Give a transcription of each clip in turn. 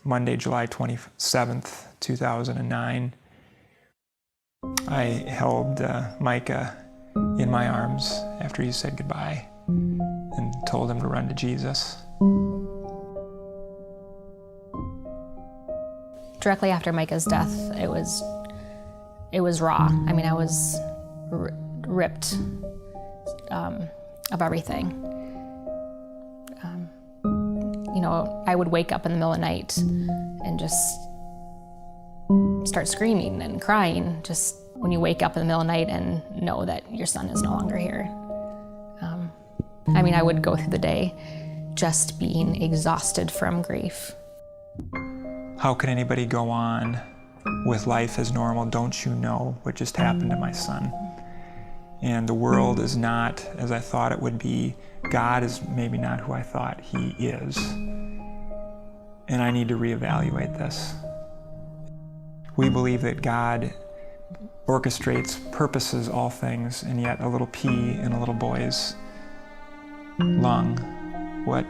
Monday, July 27th, 2009, I held Micah in my arms after he said goodbye and told him to run to Jesus. Directly after Micah's death, it was raw. I mean, I was ripped of everything. You know, I would wake up in the middle of the night and just start screaming and crying, just when you wake up in the middle of the night and know that your son is no longer here. I mean, I would go through the day just being exhausted from grief. How can anybody go on with life as normal? Don't you know what just happened to my son? And the world is not as I thought it would be. God is maybe not who I thought he is. And I need to reevaluate this. We believe that God orchestrates, purposes all things, and yet a little pea in a little boy's lung, what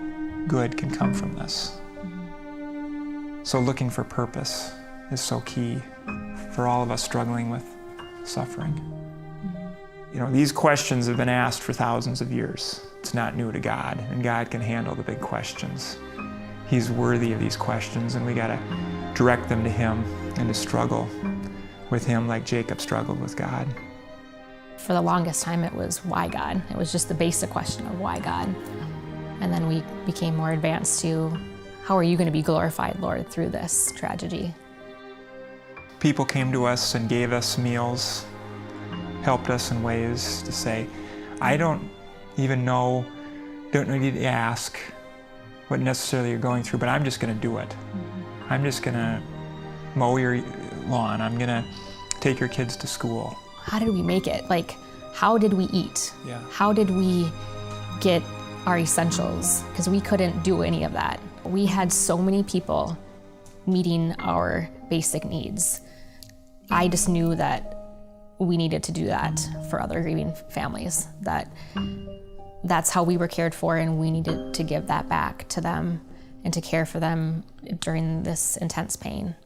good can come from this? So looking for purpose is so key for all of us struggling with suffering. You know, these questions have been asked for thousands of years. It's not new to God, and God can handle the big questions. He's worthy of these questions, and we gotta direct them to him and to struggle with him like Jacob struggled with God. For the longest time, it was why God? It was just the basic question of why God? And then we became more advanced to, how are you going to be glorified, Lord, through this tragedy? People came to us and gave us meals, helped us in ways to say, I don't even know, don't need to ask what necessarily you're going through, but I'm just going to do it. I'm just going to mow your lawn. I'm going to take your kids to school. How did we make it? Like, how did we eat? Yeah. How did we get our essentials? Because we couldn't do any of that. We had so many people meeting our basic needs. I just knew that we needed to do that for other grieving families, that's how we were cared for, and we needed to give that back to them and to care for them during this intense pain.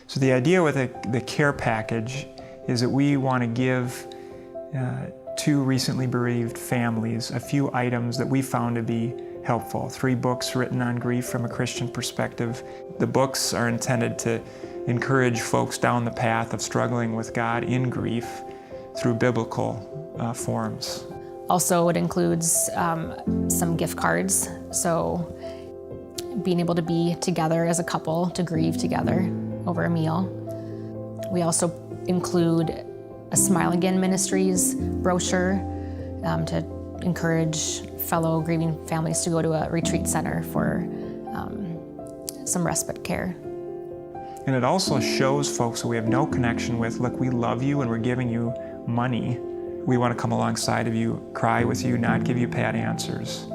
So the idea with the care package is that we want to give to recently bereaved families a few items that we found to be helpful. 3 books written on grief from a Christian perspective. The books are intended to encourage folks down the path of struggling with God in grief through biblical forms. Also, it includes some gift cards. So being able to be together as a couple to grieve together over a meal. We also include a Smile Again Ministries brochure to encourage fellow grieving families to go to a retreat center for some respite care. And it also shows folks who we have no connection with, look, we love you and we're giving you money. We want to come alongside of you, cry with you, not give you pat answers,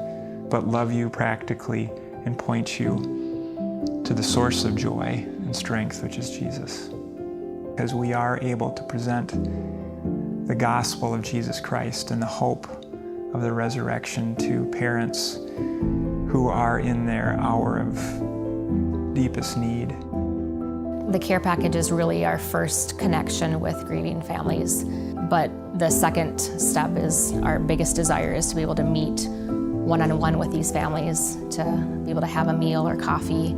but love you practically and point you to the source of joy and strength, which is Jesus. Because we are able to present the gospel of Jesus Christ and the hope of the resurrection to parents who are in their hour of deepest need. The care package is really our first connection with grieving families, but the second step is our biggest desire is to be able to meet one-on-one with these families, to be able to have a meal or coffee,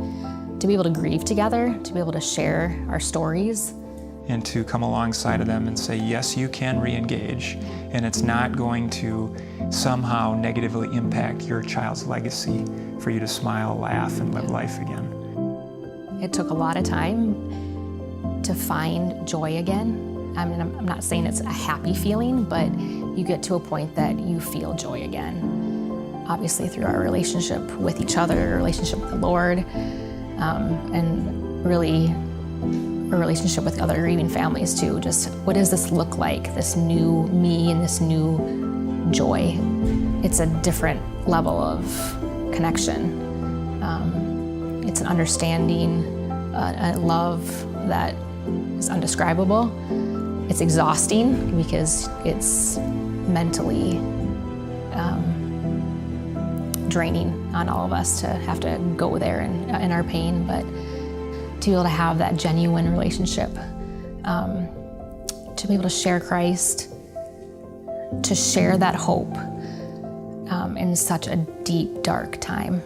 to be able to grieve together, to be able to share our stories. And to come alongside of them and say, yes, you can re-engage, and it's not going to somehow negatively impact your child's legacy for you to smile, laugh, and live life again. It took a lot of time to find joy again. I mean, I'm not saying it's a happy feeling, but you get to a point that you feel joy again. Obviously through our relationship with each other, our relationship with the Lord, and really a relationship with other grieving families too. Just what does this look like, this new me and this new joy? It's a different level of connection. It's an understanding, a love that is undescribable. It's exhausting because it's mentally draining on all of us to have to go there in our pain, but to be able to have that genuine relationship, to be able to share Christ, to share that hope in such a deep, dark time.